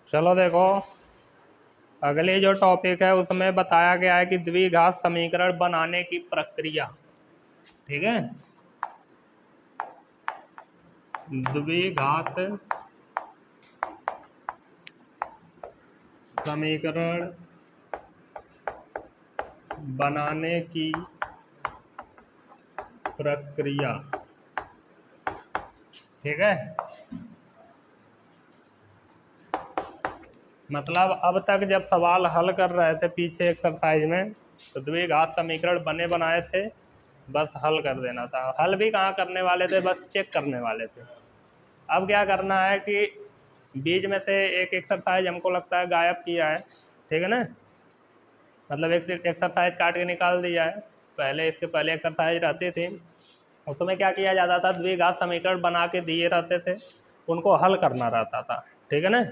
चलो देखो, अगले जो टॉपिक है उसमें बताया गया है कि द्विघात समीकरण बनाने की प्रक्रिया। ठीक है, द्विघात समीकरण बनाने की प्रक्रिया। ठीक है, मतलब अब तक जब सवाल हल कर रहे थे पीछे एक्सरसाइज में, तो द्विघात समीकरण बने बनाए थे, बस हल कर देना था। हल भी कहाँ करने वाले थे, बस चेक करने वाले थे। अब क्या करना है कि बीच में से एक एक्सरसाइज हमको लगता है गायब किया है। ठीक है ना, मतलब एक एक्सरसाइज काट के निकाल दिया है। पहले इसके पहले एक्सरसाइज रहती थी, उसमें क्या किया जाता था, द्विघात समीकरण बना के दिए रहते थे, उनको हल करना रहता था। ठीक है ना,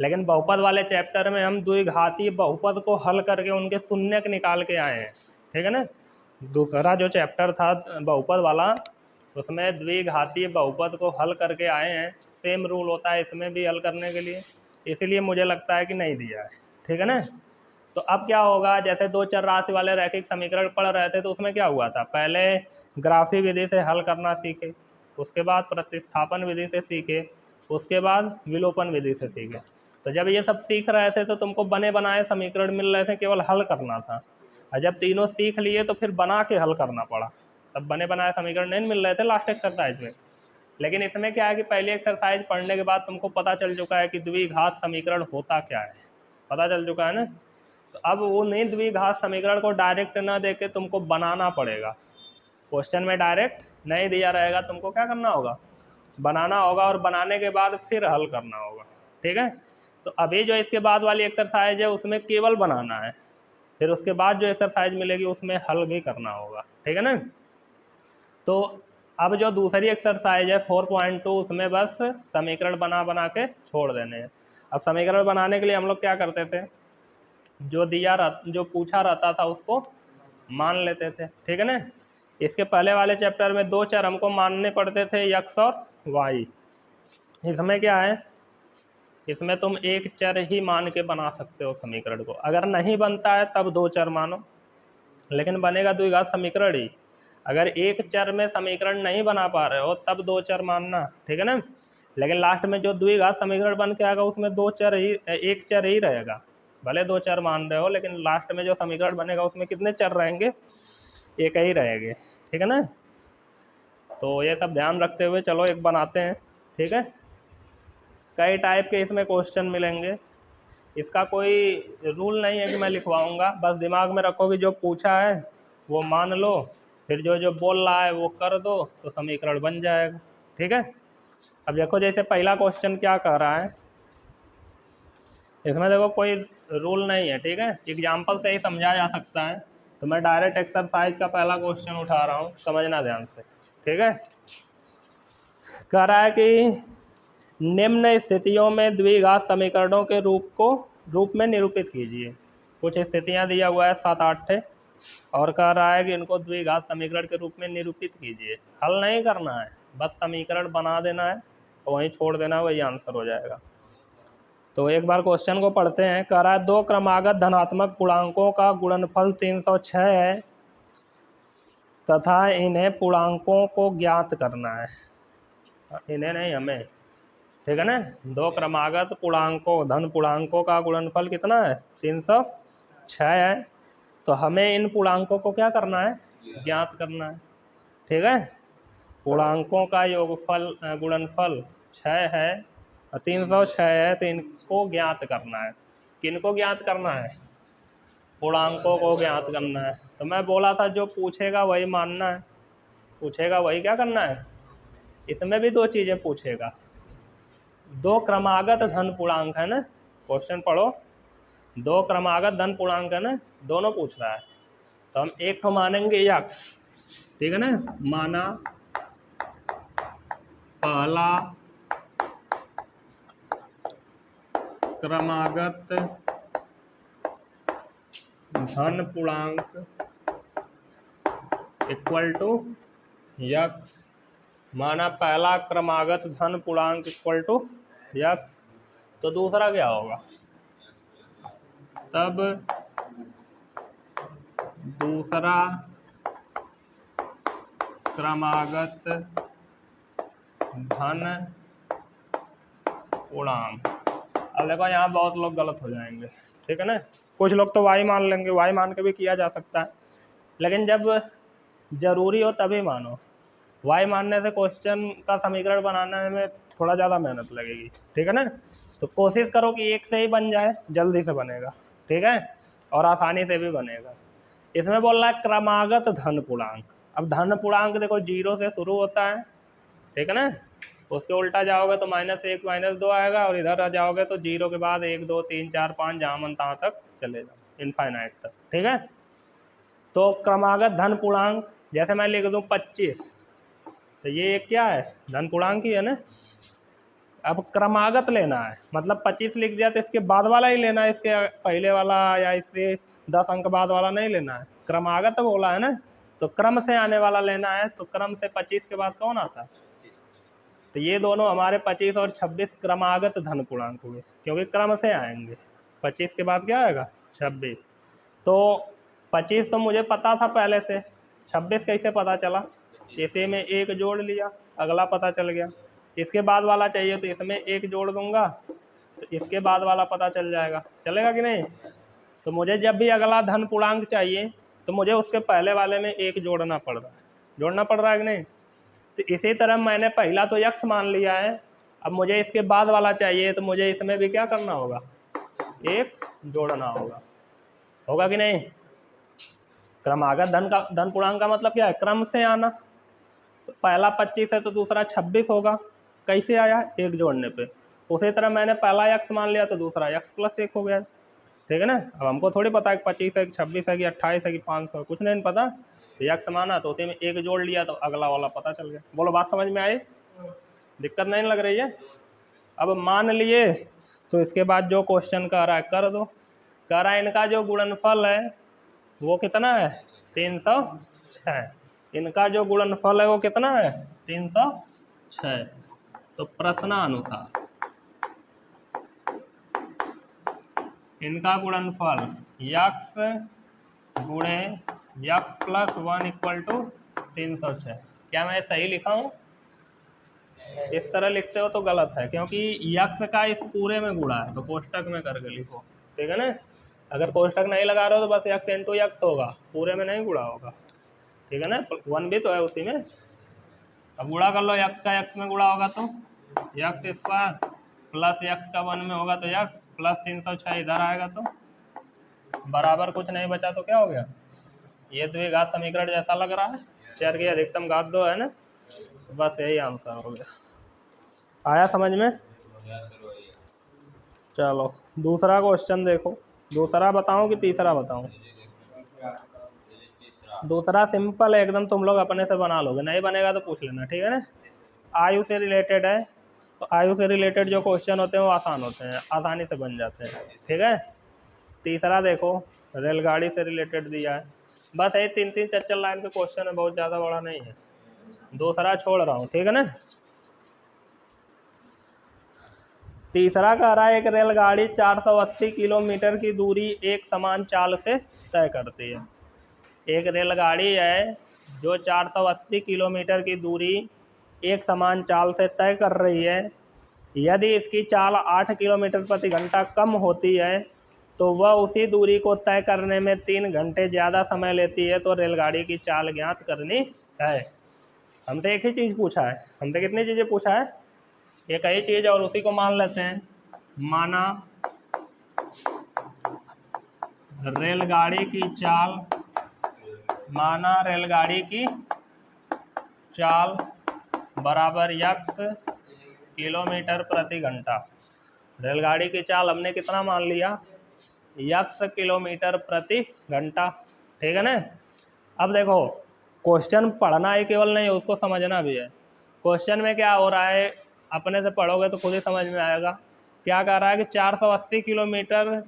लेकिन बहुपद वाले चैप्टर में हम द्विघातीय बहुपद को हल करके उनके शून्यक निकाल के आए हैं। ठीक है ना, दूसरा जो चैप्टर था बहुपद वाला, उसमें द्विघातीय बहुपद को हल करके आए हैं। सेम रूल होता है इसमें भी हल करने के लिए, इसीलिए मुझे लगता है कि नहीं दिया है। ठीक है ना, तो अब क्या होगा, जैसे दो चर राशि वाले रैखिक समीकरण पढ़ रहे थे, तो उसमें क्या हुआ था, पहले ग्राफी विधि से हल करना सीखे, उसके बाद प्रतिस्थापन विधि से सीखे, उसके बाद विलोपन विधि से सीखे। तो जब ये सब सीख रहे थे तो तुमको बने बनाए समीकरण मिल रहे थे, केवल हल करना था। और जब तीनों सीख लिए तो फिर बना के हल करना पड़ा, तब बने बनाए समीकरण नहीं मिल रहे थे लास्ट एक्सरसाइज में। लेकिन इसमें क्या है कि पहली एक्सरसाइज पढ़ने के बाद तुमको पता चल चुका है कि द्विघात समीकरण होता क्या है, पता चल चुका है ना। तो अब वो नहीं, द्विघात समीकरण को डायरेक्ट ना देके तुमको बनाना पड़ेगा। क्वेश्चन में डायरेक्ट नहीं दिया रहेगा, तुमको क्या करना होगा, बनाना होगा, और बनाने के बाद फिर हल करना होगा। ठीक है, तो अभी जो इसके बाद वाली एक्सरसाइज है उसमें केवल बनाना है, फिर उसके बाद जो एक्सरसाइज मिलेगी उसमें हल भी करना होगा। ठीक है ना, तो अब जो दूसरी एक्सरसाइज है 4.2, उसमें बस समीकरण बना बना के छोड़ देने हैं। अब समीकरण बनाने के लिए हम लोग क्या करते थे, जो पूछा रहता था उसको मान लेते थे। ठीक है ना, इसके पहले वाले चैप्टर में दो चर हमको मानने पड़ते थे, x और y। इसमें क्या है, इसमें तुम एक चर ही मान के बना सकते हो समीकरण को, अगर नहीं बनता है तब दो चर मानो, लेकिन बनेगा द्विघात समीकरण ही। अगर एक चर में समीकरण नहीं बना पा रहे हो तब दो चर मानना। ठीक है ना, लेकिन लास्ट में जो द्विघात समीकरण बन के आएगा उसमें दो चर ही, एक चर ही रहेगा। भले दो चर मान रहे हो, लेकिन लास्ट में जो समीकरण बनेगा उसमें कितने चर रहेंगे, एक ही रहेंगे। ठीक है ना, तो ये सब ध्यान रखते हुए चलो एक बनाते हैं। ठीक है, कई टाइप के इसमें क्वेश्चन मिलेंगे, इसका कोई रूल नहीं है कि मैं लिखवाऊंगा, बस दिमाग में रखो कि जो पूछा है वो मान लो, फिर जो जो बोल रहा है वो कर दो, तो समीकरण बन जाएगा। ठीक है, अब देखो जैसे पहला क्वेश्चन क्या कह रहा है, इसमें देखो कोई रूल नहीं है। ठीक है, एग्जाम्पल से ही समझा जा सकता है, तो मैं डायरेक्ट एक्सरसाइज का पहला क्वेश्चन उठा रहा हूँ, समझना ध्यान से। ठीक है, कह रहा है कि निम्न स्थितियों में द्विघात समीकरणों के रूप में निरूपित कीजिए। कुछ स्थितियां दिया हुआ है 7-8 है, और कह रहा है कि इनको द्विघात समीकरण के रूप में निरूपित कीजिए। हल नहीं करना है, बस समीकरण बना देना है और वहीं छोड़ देना है, वही आंसर हो जाएगा। तो एक बार क्वेश्चन को पढ़ते हैं। कह रहा है दो क्रमागत धनात्मक पूर्णांकों का गुणनफल 306 है तथा इन्हें पूर्णांकों को ज्ञात करना है। इन्हें नहीं, हमें। ठीक है ना, दो क्रमागत पूर्णांकों, धन पूर्णांकों का गुणनफल कितना है, 306 है, तो हमें इन पूर्णांकों को क्या करना है, ज्ञात करना है। ठीक है, पूर्णांकों का योगफल गुणनफल 6 है और 306 है, तो इनको ज्ञात करना है। किनको ज्ञात करना है, पूर्णांकों को ज्ञात करना है। तो मैं बोला था जो पूछेगा वही मानना है, पूछेगा वही क्या करना है। इसमें भी दो चीज़ें पूछेगा, दो क्रमागत धन पूर्णांक है ना, क्वेश्चन पढ़ो, दो क्रमागत धन पूर्णांक है ना, दोनों पूछ रहा है। तो हम एक तो मानेंगे x। ठीक है ना, माना पहला क्रमागत धन पूर्णांक इक्वल टू x, माना पहला क्रमागत धन पूर्णांक इक्वल टू x। तो दूसरा क्या होगा, तब दूसरा क्रमागत धन पूर्णांक। अब देखो यहाँ बहुत लोग गलत हो जाएंगे, ठीक है ना। कुछ लोग तो y मान लेंगे, y मान के भी किया जा सकता है, लेकिन जब जरूरी हो तभी मानो। y मानने से क्वेश्चन का समीकरण बनाने में थोड़ा ज़्यादा मेहनत लगेगी, ठीक है ना। तो कोशिश करो कि एक से ही बन जाए, जल्दी से बनेगा, ठीक है, और आसानी से भी बनेगा। इसमें बोल रहा है क्रमागत धन पूर्णांक। अब धन पूर्णांक देखो 0 से शुरू होता है, ठीक है ना, उसके उल्टा जाओगे तो -1 -2 आएगा, और इधर आ जाओगे तो 0 के बाद 1 2 3 4 5 जहाँ मन तहाँ तक चले जाओ, इनफाइनाइट तक, ठीक है। तो क्रमागत धन पूर्णांक, जैसे मैं लिख दूँ 25, तो ये क्या है, धन पूर्णांक ही है ना। अब क्रमागत लेना है, मतलब 25 लिख दिया तो इसके बाद वाला ही लेना है, इसके पहले वाला या इससे 10 अंक बाद वाला नहीं लेना है। क्रमागत बोला है ना, तो क्रम से आने वाला लेना है। तो क्रम से 25 के बाद कौन आता है, तो ये दोनों हमारे 25 और 26 क्रमागत धन पूर्णांक हुए, क्योंकि क्रम से आएंगे। 25 के बाद क्या आएगा, 26। तो 25 तो मुझे पता था पहले से, 26 कैसे पता चला, इसे में एक जोड़ लिया, अगला पता चल गया। इसके बाद वाला चाहिए तो इसमें एक जोड़ दूंगा, तो इसके बाद वाला पता चल जाएगा, चलेगा कि नहीं। तो मुझे जब भी अगला धन पूर्णांक चाहिए तो मुझे उसके पहले वाले में एक जोड़ना पड़ रहा है, जोड़ना पड़ रहा है कि नहीं। तो इसी तरह मैंने पहला तो x मान लिया है, अब मुझे इसके बाद वाला चाहिए तो मुझे इसमें भी क्या करना होगा, एक जोड़ना होगा, होगा कि नहीं। क्रमागत धन पूर्णांक का मतलब क्या है, क्रम से आना। तो पहला 25 है तो दूसरा 26 होगा, कैसे आया, एक जोड़ने पे। उसी तरह मैंने पहला x मान लिया तो दूसरा x + 1 हो गया, ठीक है ना। अब हमको थोड़ी पता है कि 25 है कि 26 है कि 28 है कि 500, कुछ नहीं पता। तो x माना तो उसी में एक जोड़ लिया तो अगला वाला पता चल गया। बोलो बात समझ में आई, दिक्कत नहीं लग रही है। अब मान लिए तो इसके बाद जो क्वेश्चन कह रहा है कर दो। कह रहा है इनका जो गुणनफल है वो कितना है, 306। इनका जो गुणनफल है वो कितना है, 306। तो प्रश्नानुसार इनका गुणनफल x गुणे x + 1 = 306। क्या मैं सही लिखा हूँ, इस तरह लिखते हो तो गलत है, क्योंकि x का इस पूरे में गुणा है, तो कोष्टक में करके लिखो, ठीक है ना। अगर कोष्टक नहीं लगा रहे हो तो बस x × x होगा, पूरे में नहीं गुणा होगा, ठीक है ना। 1 भी तो है उसी में। अब गुणा कर लो, x का x में गुणा होगा तो x² + x का 1 में होगा तो x + 306 इधर आएगा, तो बराबर कुछ नहीं बचा तो क्या हो गया, ये द्विघात समीकरण जैसा लग रहा है, चर की अधिकतम घात 2 है ना। बस यही आंसर हो गया, आया समझ में। चलो दूसरा क्वेश्चन देखो, दूसरा बताऊं कि तीसरा बताऊं। दूसरा सिंपल है एकदम, तुम लोग अपने से बना लोगे, नहीं बनेगा तो पूछ लेना, ठीक है ना। आयु से रिलेटेड है, तो आयु से रिलेटेड जो क्वेश्चन होते हैं वो आसान होते हैं, आसानी से बन जाते हैं, ठीक है। तीसरा देखो, रेलगाड़ी से रिलेटेड दिया है, बस ये 3-3 4-4 लाइन के क्वेश्चन है, बहुत ज़्यादा बड़ा नहीं है। दूसरा छोड़ रहा हूँ, ठीक है ना। तीसरा कह रहा है एक रेलगाड़ी 480 किलोमीटर की दूरी एक समान चाल से तय करती है। एक रेलगाड़ी है जो 480 किलोमीटर की दूरी एक समान चाल से तय कर रही है। यदि इसकी चाल 8 किलोमीटर प्रति घंटा कम होती है तो वह उसी दूरी को तय करने में 3 घंटे ज़्यादा समय लेती है, तो रेलगाड़ी की चाल ज्ञात करनी है। हमसे एक ही चीज़ पूछा है, हमसे कितनी चीज़ें पूछा है, एक ही चीज़, और उसी को मान लेते हैं। माना रेलगाड़ी की चाल, माना रेलगाड़ी की चाल बराबर x किलोमीटर प्रति घंटा। रेलगाड़ी की चाल हमने कितना मान लिया, x किलोमीटर प्रति घंटा, ठीक है ना। अब देखो क्वेश्चन पढ़ना ही केवल नहीं है, उसको समझना भी है। क्वेश्चन में क्या हो रहा है अपने से पढ़ोगे तो खुद ही समझ में आएगा। क्या कह रहा है कि 480 किलोमीटर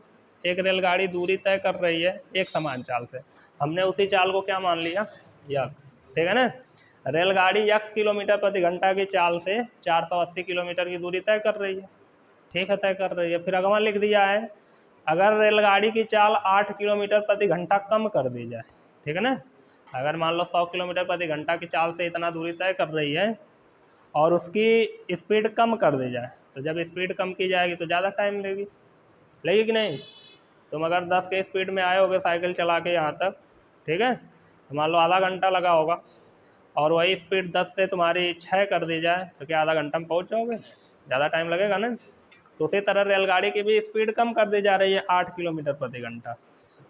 एक रेलगाड़ी दूरी तय कर रही है एक समान चाल से, हमने उसी चाल को क्या मान लिया, x, ठीक है ना। रेलगाड़ी x किलोमीटर प्रति घंटा की चाल से 480 किलोमीटर की दूरी तय कर रही है, ठीक है, तय कर रही है। फिर अगवा लिख दिया है, अगर रेलगाड़ी की चाल 8 किलोमीटर प्रति घंटा कम कर दी जाए, ठीक है ना, अगर मान लो 100 किलोमीटर प्रति घंटा की चाल से इतना दूरी तय कर रही है और उसकी स्पीड कम कर दी जाए, तो जब स्पीड कम की जाएगी तो ज़्यादा टाइम लेगी कि नहीं। तुम अगर 10 के स्पीड में आए होगे साइकिल चला के यहाँ तक, ठीक है, तो मान लो आधा घंटा लगा होगा, और वही स्पीड 10 से तुम्हारी 6 कर दी जाए, तो क्या आधा घंटा में पहुँच जाओगे? ज़्यादा टाइम लगेगा ना। तो उसी तरह रेलगाड़ी की भी स्पीड कम कर दी जा रही है 8 किलोमीटर प्रति घंटा।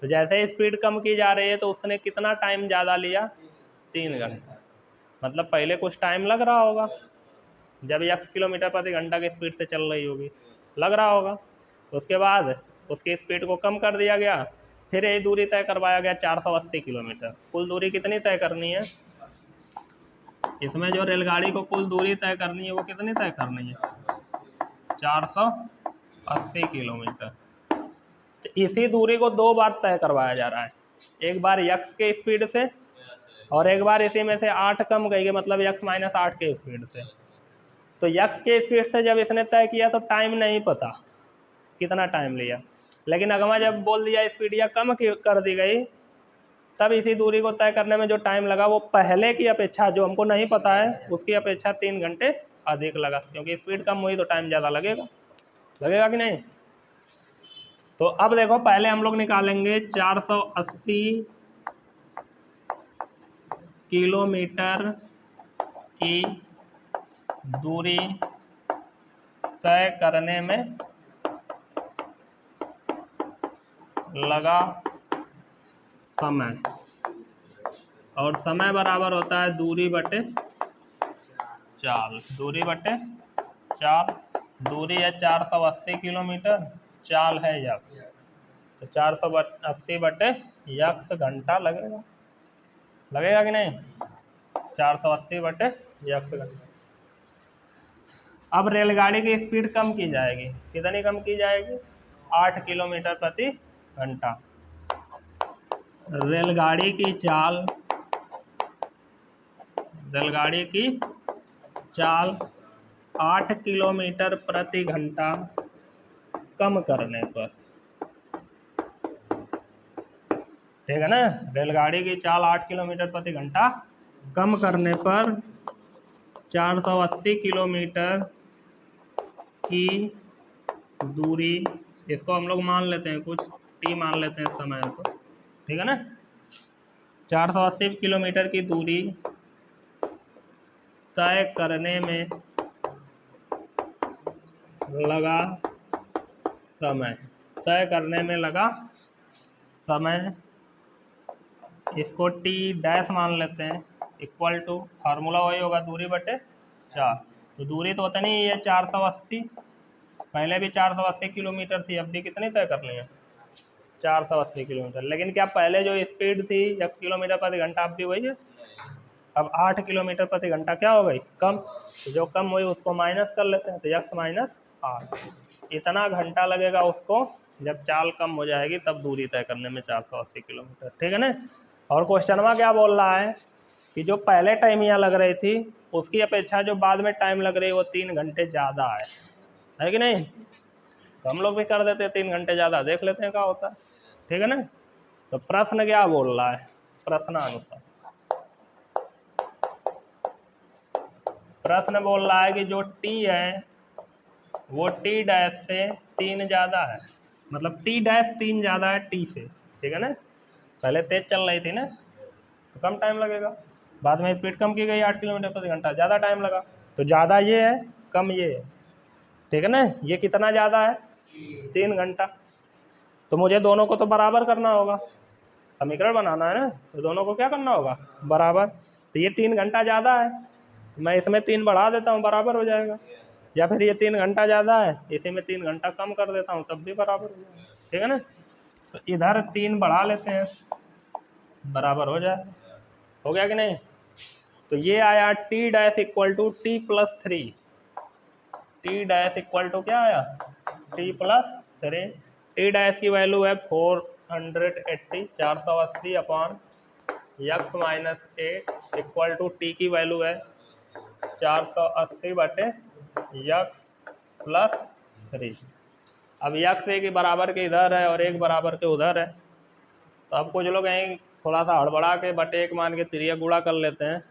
तो जैसे ही स्पीड कम की जा रही है तो उसने कितना टाइम ज़्यादा लिया? 3 घंटा। मतलब पहले कुछ टाइम लग रहा होगा, जब 1 किलोमीटर प्रति घंटा की स्पीड से चल रही होगी, लग रहा होगा। तो उसके बाद उसकी स्पीड को कम कर दिया गया, फिर ये दूरी तय करवाया गया 480 किलोमीटर। कुल दूरी कितनी तय करनी है इसमें? जो रेलगाड़ी को कुल दूरी तय करनी है वो कितनी तय करनी है? 480 किलोमीटर। तो इसी दूरी को 2 बार तय करवाया जा रहा है, एक बार यक्स के स्पीड से और एक बार इसी में से 8 कम गई है, मतलब यक्स माइनस 8 के स्पीड से। तो यक्स के स्पीड से जब इसने तय किया तो टाइम नहीं पता कितना टाइम लिया, लेकिन अगवा जब बोल दिया स्पीड या कम कर दी गई, तब इसी दूरी को तय करने में जो टाइम लगा वो पहले की अपेक्षा, जो हमको नहीं पता है, उसकी अपेक्षा 3 घंटे अधिक लगा, क्योंकि स्पीड कम हुई तो टाइम ज़्यादा लगेगा कि नहीं। तो अब देखो, पहले हम लोग निकालेंगे 480 किलोमीटर की दूरी तय करने में लगा समय, और समय बराबर होता है दूरी बटे चाल। दूरी बटे चाल, दूरी है 480 किलोमीटर, चाल है यक्स, तो 480 बटे यक्स घंटा लगेगा कि नहीं? 480 बटे यक्स घंटा। अब रेलगाड़ी की स्पीड कम की जाएगी, कितनी कम की जाएगी? 8 किलोमीटर प्रति घंटा। रेलगाड़ी की चाल 8 किलोमीटर प्रति घंटा कम करने पर, ठीक है ना, रेलगाड़ी की चाल 8 किलोमीटर प्रति घंटा कम करने पर 480 किलोमीटर की दूरी, इसको हम लोग मान लेते हैं कुछ टी मान लेते हैं समय को, ठीक है ना, 480 किलोमीटर की दूरी तय करने में लगा समय, इसको टी डैश मान लेते हैं, इक्वल टू, फार्मूला वही होगा दूरी बटे 4। तो दूरी तो उतनी ही है 480, पहले भी 480 किलोमीटर थी, अब भी कितनी तय करनी है? 480 किलोमीटर। लेकिन क्या पहले जो स्पीड थी 1 किलोमीटर प्रति घंटा, अब भी वही है। अब 8 किलोमीटर प्रति घंटा क्या हो गई? कम। तो जो कम हुई उसको माइनस कर लेते हैं, तो यक्स माइनस 8, इतना घंटा लगेगा उसको जब चाल कम हो जाएगी, तब दूरी तय करने में 480 किलोमीटर, ठीक है ना। और क्वेश्चनवा क्या बोल रहा है कि जो पहले टाइम यहाँ लग रही थी उसकी अपेक्षा जो बाद में टाइम लग रही है वो 3 घंटे ज़्यादा है कि नहीं? तो हम लोग भी कर देते हैं 3 घंटे ज़्यादा, देख लेते हैं क्या होता है, ठीक है ना। तो प्रश्न क्या बोल रहा है? प्रश्नानुसार प्रश्न बोल रहा है कि जो टी है वो टी डैश से 3 ज़्यादा है, मतलब टी डैश 3 ज़्यादा है टी से, ठीक है ना। पहले तेज चल रही थी ना तो कम टाइम लगेगा, बाद में स्पीड कम की गई 8 किलोमीटर प्रति घंटा, ज़्यादा टाइम लगा। तो ज़्यादा ये है, कम ये है, ठीक है ना। ये कितना ज़्यादा है? 3 घंटा। तो मुझे दोनों को तो बराबर करना होगा, समीकरण बनाना है ना, तो दोनों को क्या करना होगा? बराबर। तो ये 3 घंटा ज़्यादा है, मैं इसमें 3 बढ़ा देता हूँ, बराबर हो जाएगा। या फिर ये 3 घंटा ज़्यादा है, इसी में 3 घंटा कम कर देता हूँ, तब भी बराबर हो जाएगा, ठीक है ना। तो इधर 3 बढ़ा लेते हैं, बराबर हो जाए, हो गया कि नहीं। तो ये आया T dash equal to T plus 3, T dash equal to क्या आया? T plus 3। टी डैश की वैल्यू है 480, 480 upon x minus 8 equal to T की वैल्यू है 480 बटे यक्स प्लस 3। अब यक्स एक बराबर के इधर है और एक बराबर के उधर है, तो अब कुछ लोग यहीं थोड़ा सा हड़बड़ा के बटे एक मान के तिरिया गुणा कर लेते हैं।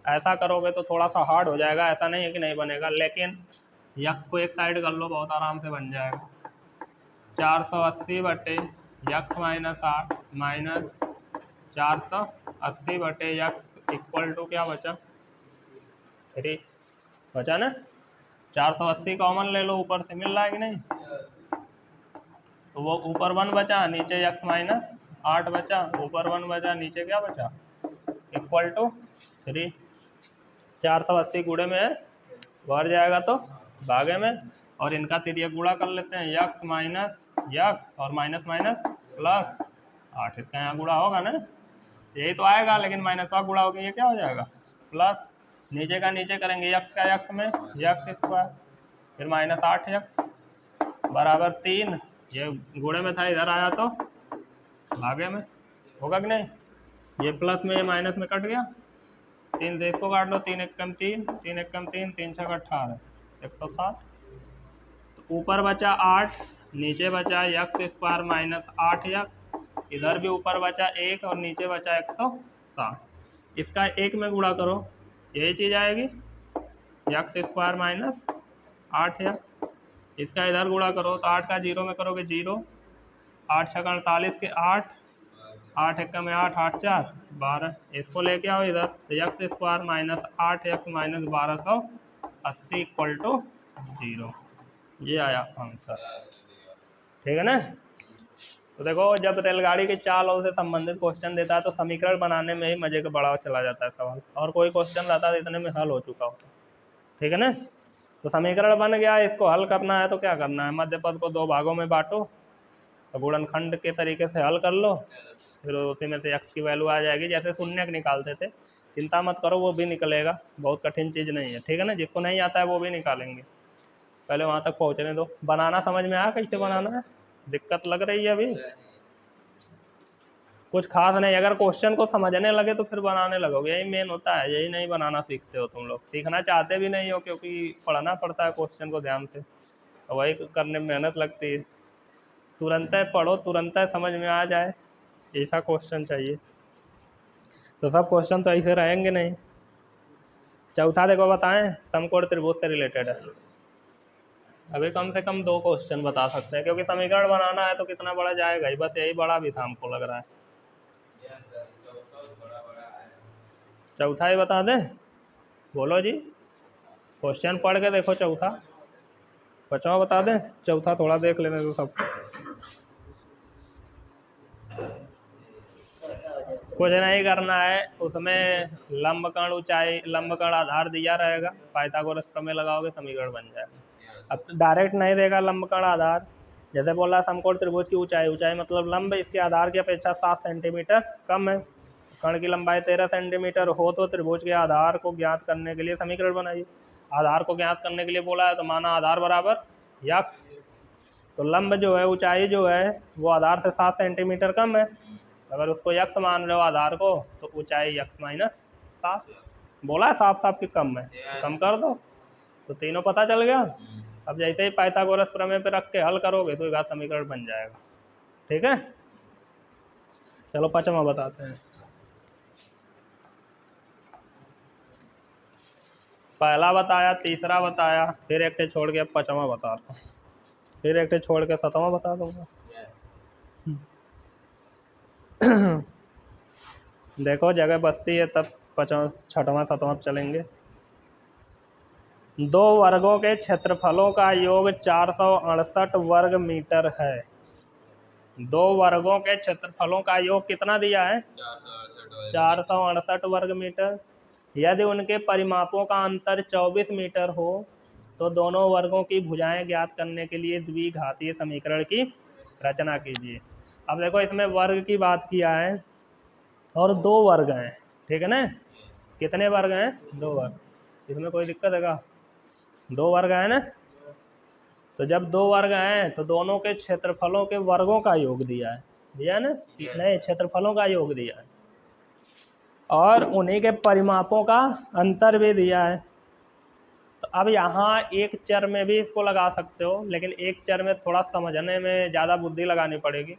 ऐसा करोगे तो थोड़ा सा हार्ड हो जाएगा, ऐसा नहीं है कि नहीं बनेगा, लेकिन यक्स को एक साइड कर लो, बहुत आराम से बन जाएगा। 480 बटे यक्स माइनस 8 माइनस 480 बटे यक्स इक्वल टू क्या बचा, 3 बचा ना। 480 कॉमन ले लो, ऊपर से मिल रहा है कि नहीं, तो वो ऊपर 1 बचा, नीचे यक्स माइनस 8 बचा, ऊपर 1 बचा, नीचे क्या बचा, इक्वल टू 3। 480 गुणे में है, बढ़ जाएगा तो भागे में, और इनका तिर्यक गुणा कर लेते हैं, यक्स माइनस यक्स और माइनस माइनस प्लस 8, इसका यहाँ गुणा होगा ना, यही तो आएगा, लेकिन माइनस का गुणा होगा, ये क्या हो जाएगा प्लस, नीचे का नीचे करेंगे, यक्स का यक्स में यक्स स्क्वायर, फिर माइनस 8 यक्स बराबर 3, ये गुणे में था, इधर आया तो भागे में होगा कि नहीं, ये प्लस में ये माइनस में कट गया, 3 से इसको काट लो, 3 एक कम 3, 3 एक कम 3, 3 छः 18, 160। तो ऊपर बचा 8, नीचे बचा यक्स स्क्वायर माइनस 8 यक्स, इधर भी ऊपर बचा 1 और नीचे बचा 160। इसका 1 में गुणा करो, यही चीज़ आएगी, यक्स स्क्वायर माइनस 8 यक्स, इसका इधर गुणा करो तो 8 का 0 में करोगे 0, 8 छः 48 के 8, 8 एक में 8, 8 4 12, इसको लेके आओ इधर, तो x square minus 8 x minus 1280 equal to 0, ये आया आंसर। ठीक है ना। तो देखो, जब रेलगाड़ी की चाल से संबंधित क्वेश्चन देता है तो समीकरण बनाने में ही मजे का बड़ा चला जाता है सवाल, और कोई क्वेश्चन रहता है इतने में हल हो चुका होता। ठीक है ना। तो समीकरण बन गया, इसको हल करना है तो क्या करना है, मध्य पद को 2 भागों में बांटो, तो गुणनखंड के तरीके से हल कर लो, फिर उसी में से x की वैल्यू आ जाएगी, जैसे शून्य निकालते थे। चिंता मत करो, वो भी निकलेगा, बहुत कठिन चीज़ नहीं है। ठीक है ना। जिसको नहीं आता है वो भी निकालेंगे, पहले वहाँ तक पहुँचने दो। बनाना समझ में आया कैसे बनाना है, दिक्कत लग रही है अभी, कुछ खास नहीं। अगर क्वेश्चन को समझने लगे तो फिर बनाने लगोगे, यही मेन होता है, यही नहीं बनाना सीखते हो तुम लोग, सीखना चाहते भी नहीं हो, क्योंकि पढ़ना पड़ता है क्वेश्चन को ध्यान से, और वही करने में मेहनत लगती है। तुरंत पढ़ो, तुरंत समझ में आ जाए, ऐसा क्वेश्चन चाहिए। तो सब क्वेश्चन तो ऐसे रहेंगे नहीं। चौथा देखो, बताएं, समकोण त्रिभुज से रिलेटेड है। अभी कम से कम 2 क्वेश्चन बता सकते हैं, क्योंकि समीकरण बनाना है तो कितना बड़ा जाएगा ही, बस यही बड़ा भी था हमको लग रहा है। चौथा ही बता दें, बोलो जी, क्वेश्चन पढ़ के देखो चौथा, बचाओ बता दें, चौथा थोड़ा देख लेने दो सबको। कुछ नहीं करना है, उसमें लंबकोण ऊंचाई, लंबकोण आधार दिया रहेगा, पाइथागोरस प्रमेय लगाओगे समीकरण बन जाएगा। अब तो डायरेक्ट नहीं देगा लंबकोण आधार, जैसे बोला समकोण त्रिभुज की ऊंचाई, ऊंचाई मतलब लंब इसके आधार की अपेक्षा 7 सेंटीमीटर कम है, कण की लंबाई 13 सेंटीमीटर हो, तो त्रिभुज के आधार को ज्ञात करने के लिए समीकरण बनाइए। आधार को ज्ञात करने के लिए बोला है, तो माना आधार बराबर यक्स, तो लंब जो है, ऊंचाई जो है वो आधार से 7 सेंटीमीटर कम है, अगर उसको यक्स मान रहे हो आधार को, तो ऊंचाई यक्स माइनस 7, बोला है साफ साफ कि कम है, तो कम कर दो, तो तीनों पता चल गया। अब जैसे ही पाइथागोरस प्रमेय पे रख के हल करोगे तो एक समीकरण बन जाएगा। ठीक है, चलो पांचवा बताते हैं। पहला बताया, तीसरा बताया, फिर एक छोड़ के अब पांचवा बताता हूँ, फिर एक छोड़ के सातवां बता दूंगा। देखो जगह बचती है तब छठवां सातवां चलेंगे। 2 वर्गों के क्षेत्रफलों का योग 468 वर्ग मीटर है। 2 वर्गों के क्षेत्रफलों का योग कितना दिया है, 468 वर्ग मीटर। यदि उनके परिमापों का अंतर 24 मीटर हो तो दोनों वर्गों की भुजाएं ज्ञात करने के लिए द्विघातीय समीकरण की रचना कीजिए। अब देखो, इसमें वर्ग की बात किया है और 2 वर्ग हैं। ठीक है ना, कितने वर्ग हैं, 2 वर्ग, इसमें कोई दिक्कत है क्या, 2 वर्ग है ना। तो जब 2 वर्ग हैं तो दोनों के क्षेत्रफलों के वर्गों का योग दिया है, दिया ना, नहीं, क्षेत्रफलों का योग दिया है, और उन्हीं के परिमापों का अंतर भी दिया है। तो अब यहाँ एक चर में भी इसको लगा सकते हो, लेकिन एक चर में थोड़ा समझने में ज़्यादा बुद्धि लगानी पड़ेगी।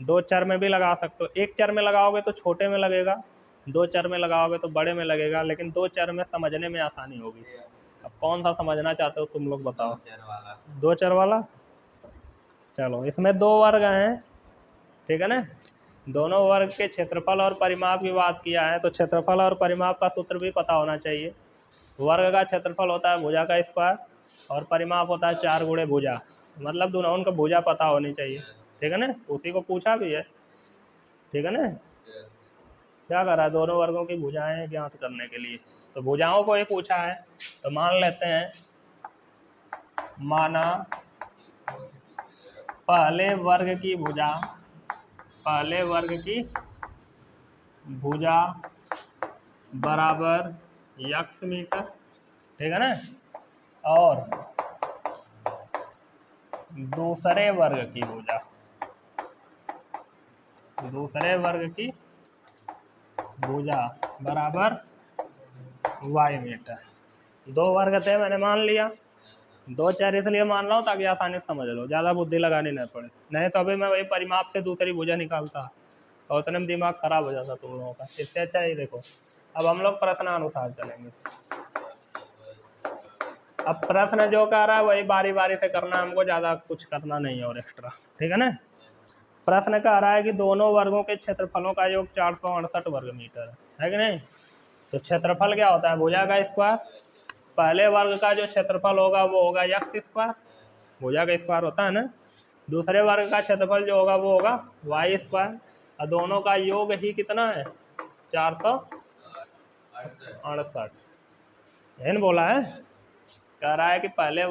दो चर में भी लगा सकते हो। एक चर में लगाओगे तो छोटे में लगेगा, दो चर में लगाओगे तो बड़े में लगेगा, लेकिन दो चर में समझने में आसानी होगी। अब कौन सा समझना चाहते हो तुम लोग बताओ? दो चर वाला। चलो, इसमें दो वर्ग हैं, ठीक है ना। दोनों वर्ग के क्षेत्रफल और परिमाप की बात किया है, तो क्षेत्रफल और परिमाप का सूत्र भी पता होना चाहिए। वर्ग का क्षेत्रफल होता है भुजा का स्क्वायर और परिमाप होता है 4 गुणे भुजा, मतलब दोनों उनका भुजा पता होनी चाहिए, ठीक है ना। उसी को पूछा भी है, ठीक है ना। क्या करा है, दोनों वर्गों की भुजाएं ज्ञात करने के लिए, तो भुजाओं को ही पूछा है। तो मान लेते हैं, माना पहले वर्ग की भुजा, पहले वर्ग की भुजा बराबर x मीटर, ठीक है ना। और दूसरे वर्ग की भुजा, दूसरे वर्ग की भुजा बराबर y मीटर। दो वर्ग थे, मैंने मान लिया। दो चार इसलिए मान रहा हूँ ताकि आसानी से समझ लो, ज़्यादा बुद्धि लगानी नहीं पड़े। नहीं तो अभी मैं वही परिमाप से दूसरी भुजा निकालता और उतने में दिमाग खराब हो जाता तुम लोगों का। इससे अच्छा ही देखो, अब हम लोग प्रश्नानुसार चलेंगे। अब प्रश्न जो कह रहा है वही बारी बारी से करना, हमको ज़्यादा कुछ करना नहीं है और एक्स्ट्रा, ठीक है ना। प्रश्न कह रहा है कि दोनों वर्गों के क्षेत्रफलों का योग 468 वर्ग मीटर है कि नहीं। तो क्षेत्रफल क्या होता है, भुजा का स्क्वायर। पहले वर्ग का जो क्षेत्रफल होगा वो होगा x स्क्वायर, भुजा का स्क्वायर होता है ना। दूसरे वर्ग का क्षेत्रफल जो होगा वो होगा y स्क्वायर, और दोनों का योग ही कितना है, 468। यही बोला है, कह रहा है कि पहले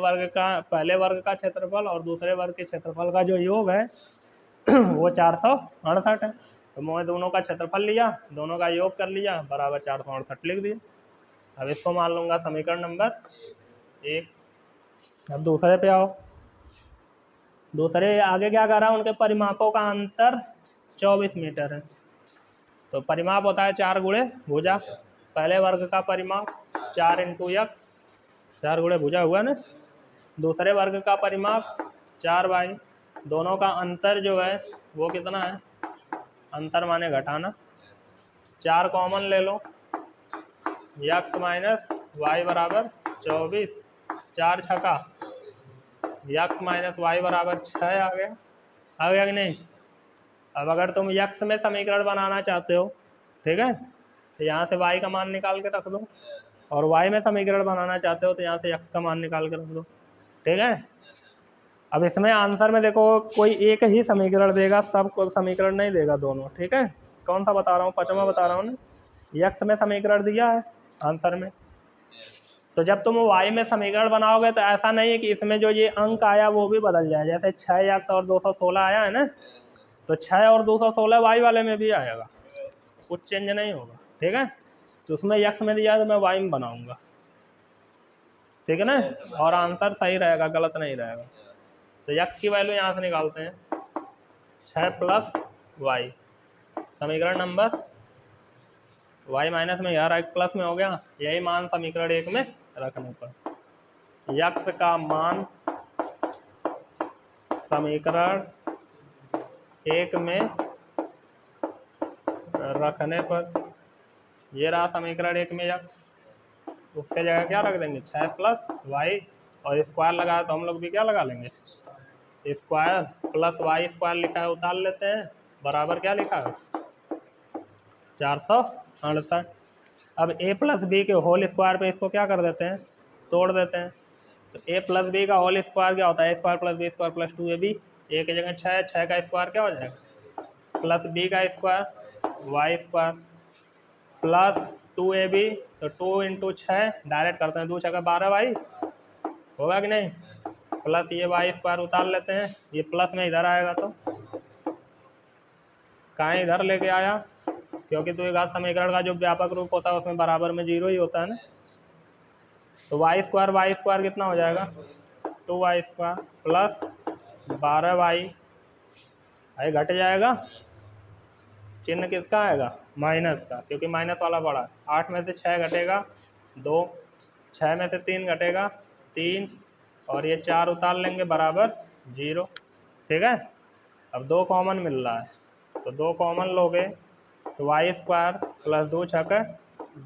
वर्ग का क्षेत्रफल और दूसरे वर्ग के क्षेत्रफल का जो योग है वो 468 है। तो मैं दोनों का क्षेत्रफल लिया, दोनों का योग कर लिया, बराबर 468 लिख दिया। अब इसको मान लूंगा समीकरण नंबर 1। अब दूसरे पे आओ। दूसरे आगे क्या कर रहा है, उनके परिमापों का अंतर 24 मीटर है। तो परिमाप होता है 4 गुणे भुजा। पहले वर्ग का परिमाप 4 इंटू x, 4 गुणे भुजा हुआ ना। दूसरे वर्ग का परिमाप 4y। दोनों का अंतर जो है वो कितना है, अंतर माने घटाना। 4 कॉमन ले लो, x माइनस वाई बराबर 24, 4 छका x माइनस वाई बराबर 6 आ गया कि नहीं। अब अगर तुम x में समीकरण बनाना चाहते हो, ठीक है, तो यहाँ से y का मान निकाल के रख दो, और y में समीकरण बनाना चाहते हो तो यहाँ से x का मान निकाल के रख दो, ठीक है। अब इसमें आंसर में देखो, कोई एक ही समीकरण देगा, सब को समीकरण नहीं देगा दोनों, ठीक है। कौन सा बता रहा हूँ, पांचवा बता रहा हूँ ना। x में समीकरण दिया है आंसर में, तो जब तुम y में समीकरण बनाओगे तो ऐसा नहीं है कि इसमें जो ये अंक आया वो भी बदल जाए। जैसे 6x और 216 आया है ना, तो 6 और 216 y वाले में भी आएगा, कुछ चेंज नहीं होगा, ठीक है। तो उसमें x में दिया है तो मैं y में बनाऊंगा, ठीक है ना, और आंसर सही रहेगा, गलत नहीं रहेगा। तो x की वैल्यू यहाँ से निकालते हैं, 6 प्लस y, समीकरण नंबर y माइनस में यार प्लस में हो गया, यही मान समीकरण 1 में रखने पर x का मान समीकरण 1 में रखने पर, ये रहा समीकरण 1 में x, उसके जगह क्या रख देंगे, 6 प्लस y, और स्क्वायर लगाया तो हम लोग भी क्या लगा लेंगे, स्क्वायर प्लस वाई स्क्वायर लिखा है उतार लेते हैं, बराबर क्या लिखा है 468। अब a प्लस बी के होल स्क्वायर पे इसको क्या कर देते हैं, तोड़ देते हैं। तो a प्लस बी का होल स्क्वायर क्या होता है, a square plus B square plus 2ab। a की जगह 6, 6 का स्क्वायर क्या हो जाएगा, प्लस b का square Y square plus 2ab, तो 2 इंटू 6 डायरेक्ट करते हैं, 2 छक्का 12 वाई होगा कि नहीं, प्लस ये वाई स्क्वायर उतार लेते हैं, ये प्लस में इधर आएगा तो कहाँ इधर लेके आया, क्योंकि द्विघात समीकरण का जो व्यापक रूप होता है उसमें बराबर में 0 ही होता है ना। तो वाई स्क्वायर कितना हो जाएगा, 2y स्क्वायर प्लस 12y, आई घट जाएगा, चिन्ह किसका आएगा, माइनस का, क्योंकि माइनस वाला बड़ा है। 8 में से 6 घटेगा 2, 6 में से 3 घटेगा 3, और ये 4 उतार लेंगे बराबर 0। ठीक है, अब 2 कॉमन मिल रहा है, तो 2 कॉमन लोगे तो वाई स्क्वायर प्लस 2 छक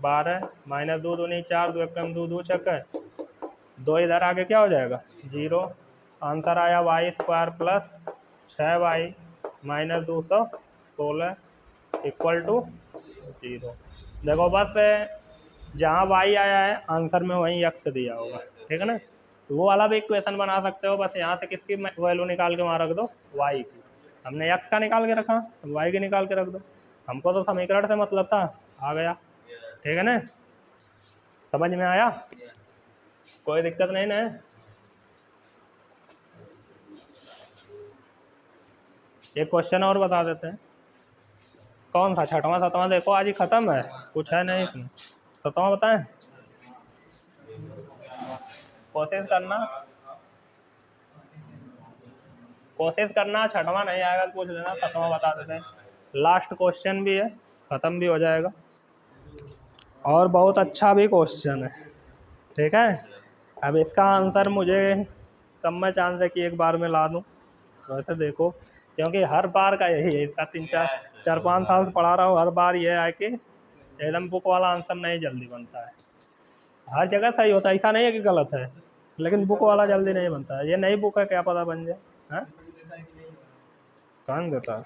12 माइनस 2 दूनी 4, 2 एकम 2, 2 छक 2, इधर आगे क्या हो जाएगा 0। आंसर आया Y square plus 6y minus 216 equal to 0। देखो बस जहाँ y आया है आंसर में वहीं x दिया होगा। ठीक है ना, तो वो वाला भी इक्वेशन बना सकते हो, बस यहाँ से किसकी वैल्यू निकाल के वहाँ रख दो y की। हमने x का निकाल के रखा, तो y की निकाल के रख दो, हमको तो समीकरण से मतलब था, आ गया। ठीक है ना, समझ में आया, कोई दिक्कत नहीं ना। एक क्वेश्चन और बता देते हैं, कौन था 6वां 7वां, देखो आज ही खत्म है, कुछ है नहीं इसमें। 7वां बताएं, कोशिश करना 6वां नहीं आएगा तो पूछ लेना, 7वां बता देते हैं। लास्ट क्वेश्चन भी है, खत्म भी हो जाएगा, और बहुत अच्छा भी क्वेश्चन है। ठीक है, अब इसका आंसर मुझे कम में चांस है कि एक बार में ला दूं। वैसे देखो, क्योंकि हर बार का यही है, इसका 4-5 साल से पढ़ा रहा हूँ, हर बार ये है कि एकदम बुक वाला आंसर नहीं जल्दी बनता है। हर जगह सही होता है, ऐसा नहीं है कि गलत है, लेकिन बुक वाला जल्दी नहीं बनता है। ये नई बुक है, क्या पता बन जाए। हाँ, कौन देता है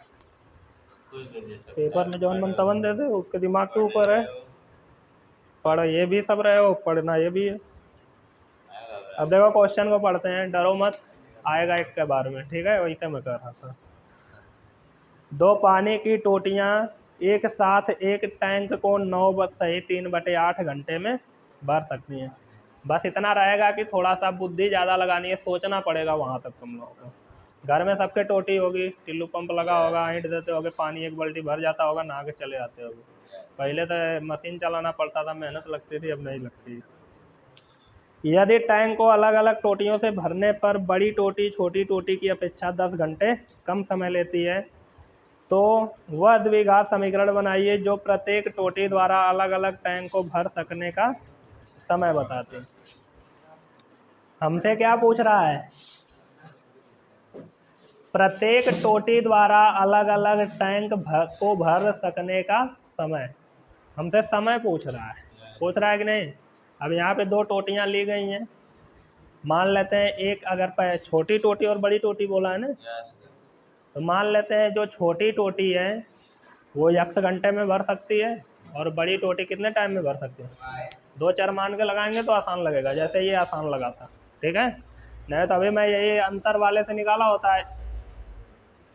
पेपर में, जौन बनता बन देते, उसके दिमाग के ऊपर है। पढ़ो ये भी सब रहे हो, पढ़ना ये भी है। अब देखो क्वेश्चन को पढ़ते हैं, डरो मत, आएगा एक के बार में। ठीक है, वैसे मैं कर रहा था। 2 पानी की टोटियां एक साथ एक टैंक को 9 सही 3/8 घंटे में भर सकती हैं। बस इतना रहेगा कि थोड़ा सा बुद्धि ज़्यादा लगानी है, सोचना पड़ेगा वहाँ तक तुम लोगों को। घर में सबके टोटी होगी, टिल्लू पंप लगा होगा, ईंट देते होगे, पानी एक बाल्टी भर जाता होगा, नहा के चले आते होगे। पहले तो मशीन चलाना पड़ता था, मेहनत लगती थी, अब नहीं लगती। यदि टैंक को अलग अलग टोटियों से भरने पर बड़ी टोटी छोटी टोटी की अपेक्षा 10 घंटे कम समय लेती है, तो वह द्विघात समीकरण बनाइए जो प्रत्येक टोटी द्वारा अलग अलग टैंक को भर सकने का समय बताते हैं। हमसे क्या पूछ रहा है, प्रत्येक टोटी द्वारा अलग अलग टैंक को भर सकने का समय, हमसे समय पूछ रहा है कि नहीं। अब यहाँ पे 2 टोटियाँ ली गई हैं, मान लेते हैं एक, अगर छोटी टोटी और बड़ी टोटी बोला है ना, तो मान लेते हैं जो छोटी टोटी है वो x घंटे में भर सकती है, और बड़ी टोटी कितने टाइम में भर सकती है। 2 चर मान के लगाएंगे तो आसान लगेगा, जैसे ये आसान लगा था। ठीक है, नहीं तो अभी मैं यही अंतर वाले से निकाला होता है,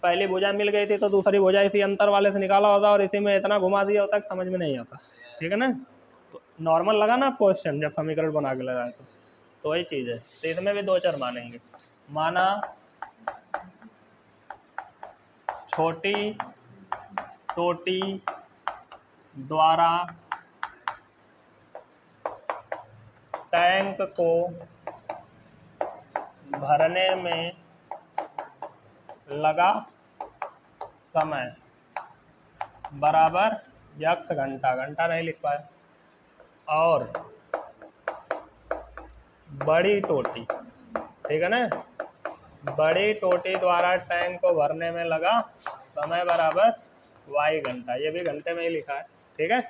पहली भुजा मिल गई थी तो दूसरी भुजा इसी अंतर वाले से निकाला होता, और इसी में इतना घुमा दिया होता कि समझ में नहीं आता। ठीक है ना, तो नॉर्मल लगा ना क्वेश्चन, जब समीकरण बना के लगाए तो वही चीज़ है। तो इसमें भी 2 चर मानेंगे, माना छोटी टोटी द्वारा टैंक को भरने में लगा समय बराबर x घंटा, घंटा नहीं लिख पाए, और बड़ी टोटी, ठीक है ना, बड़ी टोटी द्वारा टैंक को भरने में लगा समय बराबर y घंटा, ये भी घंटे में ही लिखा है। ठीक है,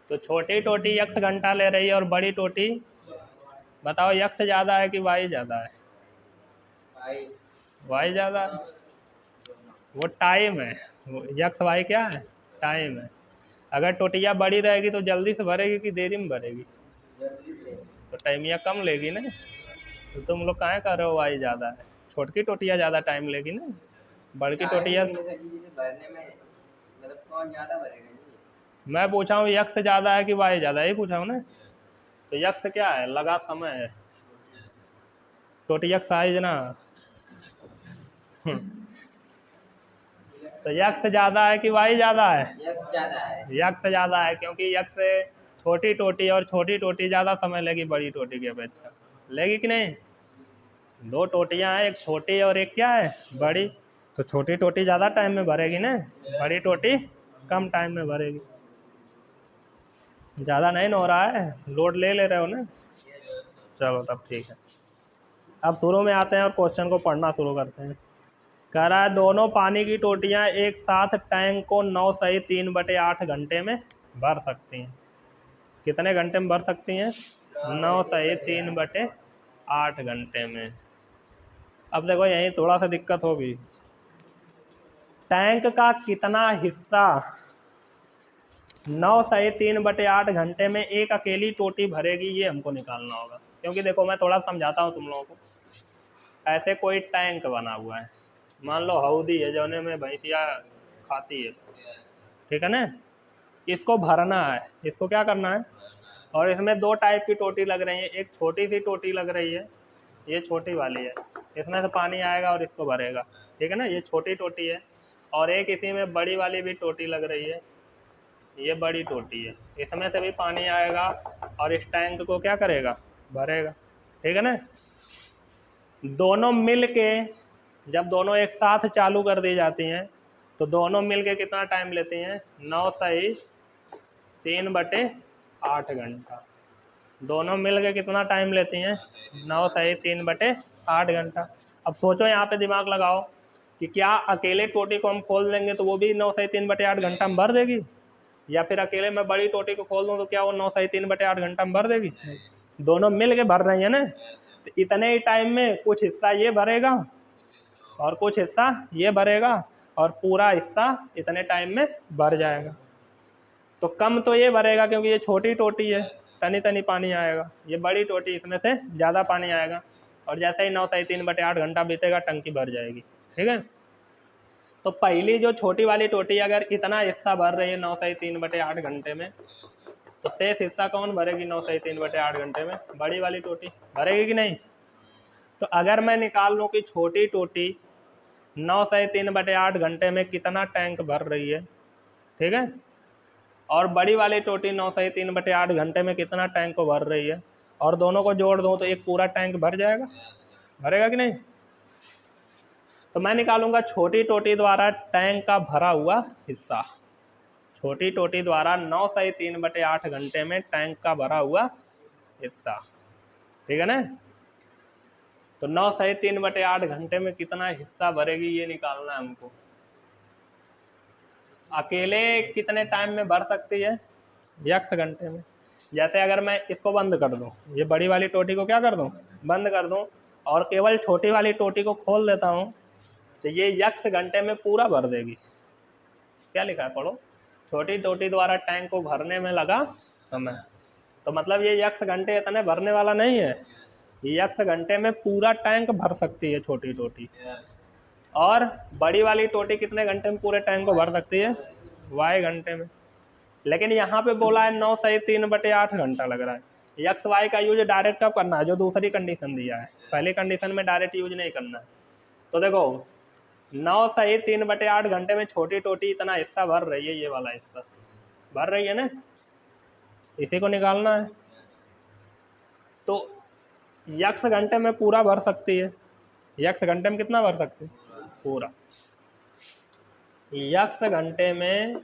तो छोटी टोटी x घंटा ले रही है, और बड़ी टोटी, बताओ x ज़्यादा है कि y ज़्यादा है। y ज़्यादा है, वो टाइम है, x y क्या है, टाइम है। अगर टोटिया बड़ी रहेगी तो जल्दी से भरेगी कि देरी में भरेगी, तो टाइमिया कम लेगी ना। तो तुम लोग कहाँ कर रहे हो y ज़्यादा है, छोटकी टोटिया ज़्यादा टाइम लेगी ना, बड़की टोटिया। मतलब कौन ज़्यादा भरेगा जी? मैं पूछा हूँ x ज़्यादा है कि y ज़्यादा, यही पूछा हूँ ना। तो x क्या है, लगा समय है, टोटिया साइज ना। तो x ज़्यादा है कि y ज़्यादा है, x ज़्यादा है, क्योंकि x छोटी टोटी, और छोटी टोटी ज़्यादा समय लेगी बड़ी टोटी की अपेक्षा, लेगी कि नहीं। 2 टोटियाँ हैं, एक छोटी और एक क्या है, बड़ी। तो छोटी टोटी ज़्यादा टाइम में भरेगी ना, बड़ी टोटी कम टाइम में भरेगी। ज़्यादा नहीं ना हो रहा है, लोड ले रहे हो ना। चलो तब ठीक है। अब शुरू में आते हैं और क्वेश्चन को पढ़ना शुरू करते हैं। कह रहा है दोनों पानी की टोटियां एक साथ टैंक को 9 सही 3/8 घंटे में भर सकती हैं। कितने घंटे में भर सकती हैं? 9 सही 3/8 घंटे में। अब देखो यहीं थोड़ा सा दिक्कत होगी। टैंक का कितना हिस्सा 9 सही 3/8 घंटे में एक अकेली टोटी भरेगी, ये हमको निकालना होगा। क्योंकि देखो मैं थोड़ा समझाता हूँ तुम लोगों को। ऐसे कोई टैंक बना हुआ है, मान लो हौदी है जोने में भैंसिया खाती है, ठीक है ना। इसको भरना है, इसको क्या करना है, और इसमें दो टाइप की टोटी लग रही है। एक छोटी सी टोटी लग रही है, ये छोटी वाली है, इसमें से पानी आएगा और इसको भरेगा, ठीक है ना, ये छोटी टोटी है। और एक इसी में बड़ी वाली भी टोटी लग रही है, ये बड़ी टोटी है, इसमें से भी पानी आएगा और इस टैंक को क्या करेगा, भरेगा, ठीक है ना। दोनों मिल के जब दोनों एक साथ चालू कर दी जाती हैं तो दोनों मिल के कितना टाइम लेती हैं, 9 सही 3/8 घंटा। दोनों मिल के कितना टाइम लेती हैं, 9 सही 3/8 घंटा। अब सोचो यहाँ पे दिमाग लगाओ कि क्या अकेले टोटी को हम खोल देंगे तो वो भी 9 सही 3/8 घंटा में भर देगी, या फिर अकेले मैं बड़ी टोटी को खोल दूँ तो क्या वो 9 सही 3/8 घंटा में भर देगी? दोनों मिल के भर रही है ना। तो इतने ही टाइम में कुछ हिस्सा ये भरेगा और कुछ हिस्सा ये भरेगा और पूरा हिस्सा इतने टाइम में भर जाएगा। तो कम तो ये भरेगा क्योंकि ये छोटी टोटी है, तनी तनी पानी आएगा। ये बड़ी टोटी, इसमें से ज़्यादा पानी आएगा, और जैसे ही 9 सही 3/8 घंटा बीतेगा टंकी भर जाएगी, ठीक है। तो पहली जो छोटी वाली टोटी अगर इतना हिस्सा भर रही है 9 सही 3/8 घंटे में, तो शेष हिस्सा कौन भरेगी 9 सही 3/8 घंटे में? बड़ी वाली टोटी भरेगी कि नहीं। तो अगर मैं निकाल लूँ कि छोटी टोटी 9 सही 3/8 घंटे में कितना टैंक भर रही है, ठीक है, और बड़ी वाली टोटी 9 सही 3/8 घंटे में कितना टैंक को भर रही है, और दोनों को जोड़ दूँ तो एक पूरा टैंक भर जाएगा, भरेगा कि नहीं। तो मैं निकालूंगा छोटी टोटी द्वारा टैंक का भरा हुआ हिस्सा। छोटी टोटी द्वारा 9 सही 3/8 घंटे में टैंक का भरा हुआ हिस्सा, ठीक है ना। तो 9 सही 3/8 घंटे में कितना हिस्सा भरेगी ये निकालना है हमको। अकेले कितने टाइम में भर सकती है, x घंटे में। जैसे अगर मैं इसको बंद कर दूं, ये बड़ी वाली टोटी को क्या कर दूं, बंद कर दूं, और केवल छोटी वाली टोटी को खोल देता हूं, तो ये x घंटे में पूरा भर देगी। क्या लिखा है पढ़ो, छोटी टोटी द्वारा टैंक को भरने में लगा समय। तो मतलब ये x घंटे इतने भरने वाला नहीं है, ये x घंटे में पूरा टैंक भर सकती है छोटी टोटी। और बड़ी वाली टोटी कितने घंटे में पूरे टैंक को भर सकती है, y घंटे में। लेकिन यहाँ पे बोला है 9 सही 3/8 घंटा लग रहा है। एक्स वाई का यूज डायरेक्ट कब करना है, जो दूसरी कंडीशन दिया है, पहली कंडीशन में डायरेक्ट यूज नहीं करना है। तो देखो 9 सही 3/8 घंटे में छोटी टोटी इतना हिस्सा भर रही है, ये वाला हिस्सा भर रही है ना, इसी को निकालना है। तो x घंटे में पूरा भर सकती है, x घंटे में कितना भर सकती है, पूरा। x घंटे में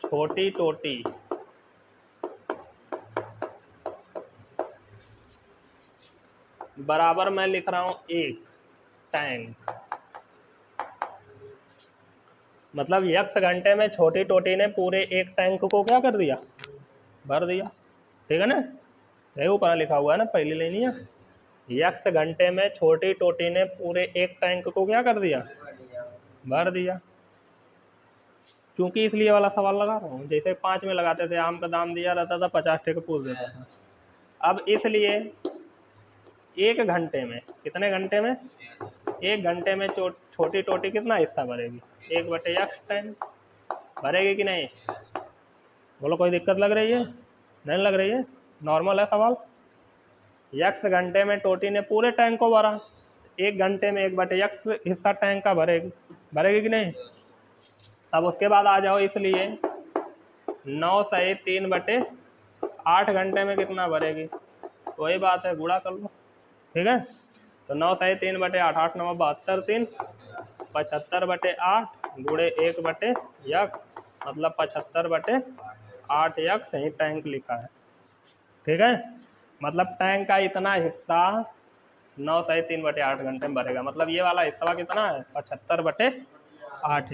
छोटी टोटी बराबर मैं लिख रहा हूं एक टैंक, मतलब x घंटे में छोटी टोटी ने पूरे एक टैंक को क्या कर दिया, भर दिया, ठीक है ना। ये ऊपर लिखा हुआ है ना पहली लाइन है, x घंटे में छोटी टोटी ने पूरे एक टैंक को क्या कर दिया, भर दिया। चूंकि इसलिए वाला सवाल लगा रहा हूँ, जैसे 5 में लगाते थे, आम का दाम दिया रहता था 50 टके पूछ देता था। अब इसलिए एक घंटे में, कितने घंटे में, एक घंटे में छोटी टोटी कितना हिस्सा भरेगी, 1/x टैंक भरेगी कि नहीं। बोलो कोई दिक्कत लग रही है, नहीं लग रही है, नॉर्मल है सवाल। x घंटे में टोटी ने पूरे टैंक को भरा, एक घंटे में 1/x हिस्सा टैंक का भरेगी, भरेगी कि नहीं। अब उसके बाद आ जाओ, इसलिए 9 सही 3/8 घंटे में कितना भरेगी, वही बात है, गुणा कर लो, ठीक है। तो 9 सही 3/8, 8 9 72, 3 75/8 गुणे 1/x, मतलब 75/8x ही टैंक लिखा है, ठीक है। मतलब टैंक का इतना हिस्सा 9 सही 3/8 घंटे में भरेगा। मतलब ये वाला हिस्सा कितना है 75/8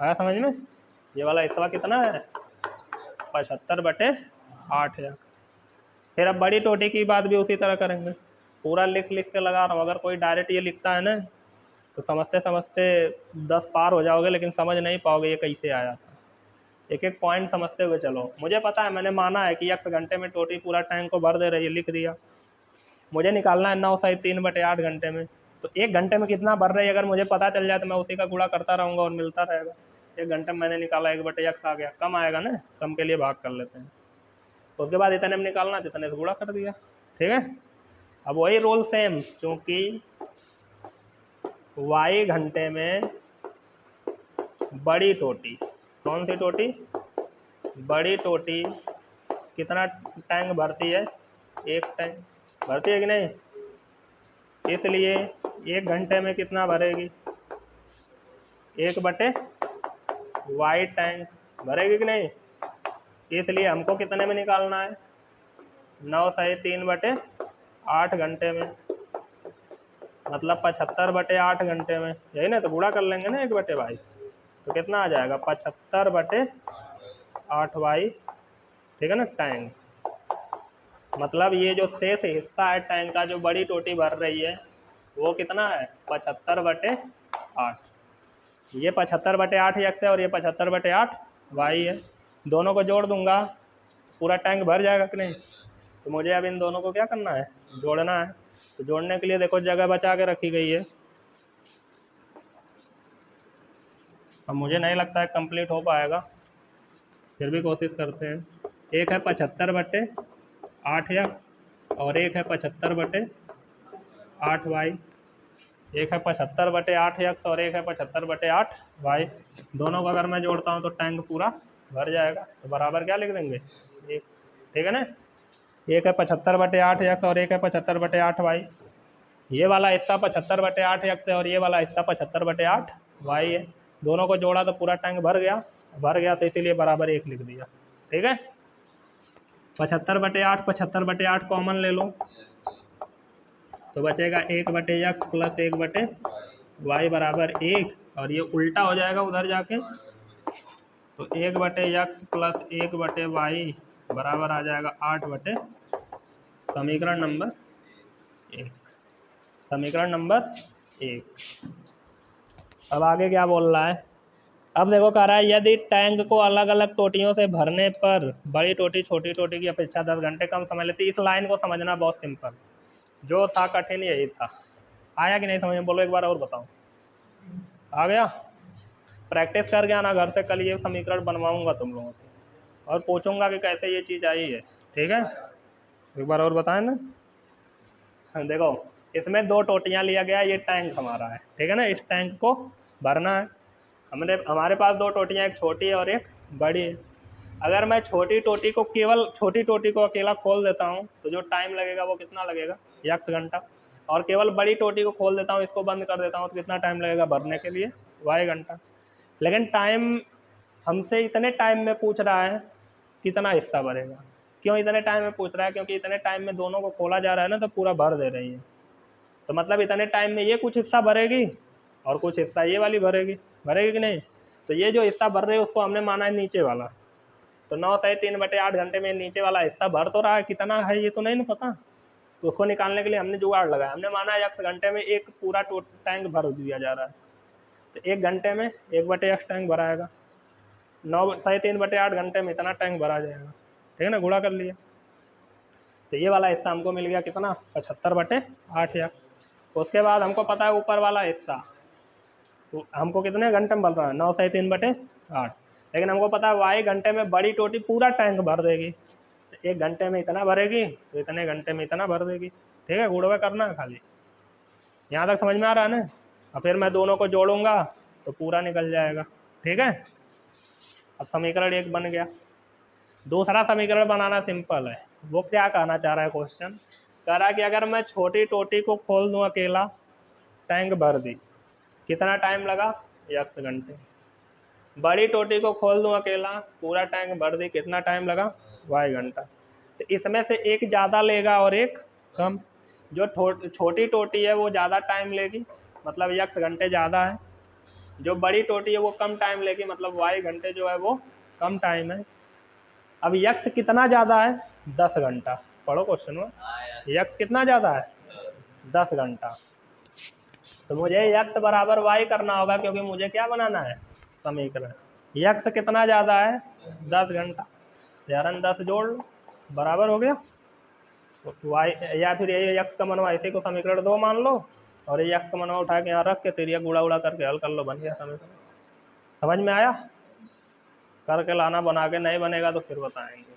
आया समझ में। ये वाला हिस्सा कितना है 75/8। फिर अब बड़ी टोटी की बात भी उसी तरह करेंगे। पूरा लिख लिख के लगा रहा हूँ, अगर कोई डायरेक्ट ये लिखता है ना तो समझते समझते 10 पार हो जाओगे, लेकिन समझ नहीं पाओगे ये कैसे आया था। एक एक पॉइंट समझते हुए चलो। मुझे पता है, मैंने माना है कि 1 घंटे में टोटी पूरा टैंक को भर दे रही है, लिख दिया। मुझे निकालना है 9 सही 3/8 घंटे में। तो 1 घंटे में कितना भर रही है अगर मुझे पता चल जाए तो मैं उसी का गुणा करता रहूँगा और मिलता रहेगा। 1 घंटे में मैंने निकाला 1/x आ गया, कम आएगा ना, कम के लिए भाग कर लेते हैं। उसके बाद इतने में निकालना तो इतने से गुणा कर दिया, ठीक है। अब वही रोल सेम, क्योंकि y घंटे में बड़ी टोटी, कौन सी टोटी, बड़ी टोटी कितना टैंक भरती है, 1 टैंक भरती है कि नहीं। इसलिए 1 घंटे में कितना भरेगी 1/y टैंक भरेगी कि नहीं। इसलिए हमको कितने में निकालना है 9 सही 3/8 घंटे में, मतलब 75/8 घंटे में, यही ना। तो गुणा कर लेंगे ना 1/y, तो कितना आ जाएगा 75/8y, ठीक है ना टैंक। मतलब ये जो शेष हिस्सा है टैंक का जो बड़ी टोटी भर रही है वो कितना है 75/8। ये 75/8x है और ये 75/8y है। दोनों को जोड़ दूंगा पूरा टैंक भर जाएगा कि नहीं। तो मुझे अब इन दोनों को क्या करना है, जोड़ना है। तो जोड़ने के लिए देखो जगह बचा के रखी गई है। अब मुझे नहीं लगता है कंप्लीट हो पाएगा, फिर भी कोशिश करते हैं। एक है 75/8x और एक है 75/8y। एक है 75/8x और एक है 75/8y। दोनों को अगर मैं जोड़ता हूँ तो टैंक पूरा भर जाएगा। तो बराबर क्या लिख देंगे, एक, ठीक है ना। एक है 75/8x और एक है 75/8y। ये वाला हिस्सा 75/8x है और ये वाला हिस्सा 75/8y है। दोनों को जोड़ा तो पूरा टैंक भर गया तो इसीलिए बराबर 1 लिख दिया, ठीक है। 75/8 75/8 कॉमन ले लो तो बचेगा 1/x प्लस 1/y बराबर 1, और ये उल्टा हो जाएगा उधर जाके। तो 1/x प्लस 1/y बराबर आ जाएगा 8 समीकरण नंबर 1। समीकरण नंबर 1। अब आगे क्या बोल रहा है, अब देखो कह रहा है यदि टैंक को अलग अलग टोटियों से भरने पर बड़ी टोटी छोटी टोटी की अपेक्षा 10 घंटे कम समय लेती। इस लाइन को समझना बहुत सिंपल, जो था कठिन यही था। आया कि नहीं समझ में, बोलो एक बार और बताओ, आ गया। प्रैक्टिस कर गया ना घर से, कल ये समीकरण बनवाऊंगा तुम लोगों से और पूछूंगा कि कैसे ये चीज़ आई है, ठीक है। एक बार और बताएं ना। देखो इसमें 2 टोटियां लिया गया, ये टैंक हमारा है, ठीक है ना। इस टैंक को भरना है। हमारे पास 2 टोटियां, एक छोटी है और एक बड़ी है। अगर मैं छोटी टोटी को अकेला खोल देता हूँ तो जो टाइम लगेगा वो कितना लगेगा 1 घंटा, और केवल बड़ी टोटी को खोल देता हूँ, इसको बंद कर देता हूँ तो कितना टाइम लगेगा भरने के लिए y घंटा। लेकिन टाइम हमसे इतने टाइम में पूछ रहा है कितना हिस्सा भरेगा। क्यों इतने टाइम में पूछ रहा है, क्योंकि इतने टाइम में दोनों को खोला जा रहा है ना, तो पूरा भर दे रही है। तो मतलब इतने टाइम में ये कुछ हिस्सा भरेगी और कुछ हिस्सा ये वाली भरेगी कि नहीं। तो ये जो हिस्सा भर रही है उसको हमने माना है नीचे वाला। तो 9 सही 3/8 घंटे में नीचे वाला हिस्सा भर तो रहा है, कितना है ये तो नहीं ना पता। तो उसको निकालने के लिए हमने जुगाड़ लगाया। हमने माना है 1 घंटे में एक पूरा टैंक भर दिया जा रहा है। तो 1 घंटे में 1/x टैंक भराएगा। 9 सही 3/8 घंटे में इतना टैंक भरा जाएगा, ठीक है ना, गुणा कर लिया। तो ये वाला हिस्सा हमको मिल गया कितना 75/8। उसके बाद हमको पता है ऊपर वाला हिस्सा तो हमको कितने घंटे में बन रहा है 9 सही 3/8। लेकिन हमको पता है y घंटे में बड़ी टोटी पूरा टैंक भर देगी। तो 1 घंटे में इतना भरेगी तो इतने घंटे में इतना भर देगी, ठीक है। गुणा करना है खाली, यहाँ तक समझ में आ रहा है ना। और फिर मैं दोनों को जोड़ूंगा तो पूरा निकल जाएगा, ठीक है। अब समीकरण 1 बन गया। दूसरा समीकरण बनाना सिंपल है। वो क्या कहना चाह रहा है क्वेश्चन, कह रहा है कि अगर मैं छोटी टोटी को खोल दूं अकेला, टैंक भर दी, कितना टाइम लगा 1 घंटे। बड़ी टोटी को खोल दूं अकेला, पूरा टैंक भर दी, कितना टाइम लगा y घंटा। तो इसमें से एक ज़्यादा लेगा और एक कम। जो छोटी टोटी है वो ज़्यादा टाइम लेगी, मतलब x घंटे ज़्यादा है। जो बड़ी टोटी है वो कम टाइम लेगी, मतलब y घंटे जो है वो कम टाइम है। अब x कितना ज़्यादा है? 10 घंटा। पढ़ो क्वेश्चन में, x कितना ज़्यादा है? 10 घंटा। तो मुझे x बराबर y करना होगा, क्योंकि मुझे क्या बनाना है? समीकरण। x कितना ज़्यादा है? 10 घंटा। यार 10 जोड़ लो, बराबर हो गया y, या फिर ये x का मनवा इसी को समीकरण 2 मान लो, और ये x का मनवा उठा के यहाँ रख के तिरिया गुड़ा उड़ा करके हल कर लो, बन गया समीकरण। समझ में आया? करके लाना, बना के नहीं बनेगा तो फिर बताएंगे।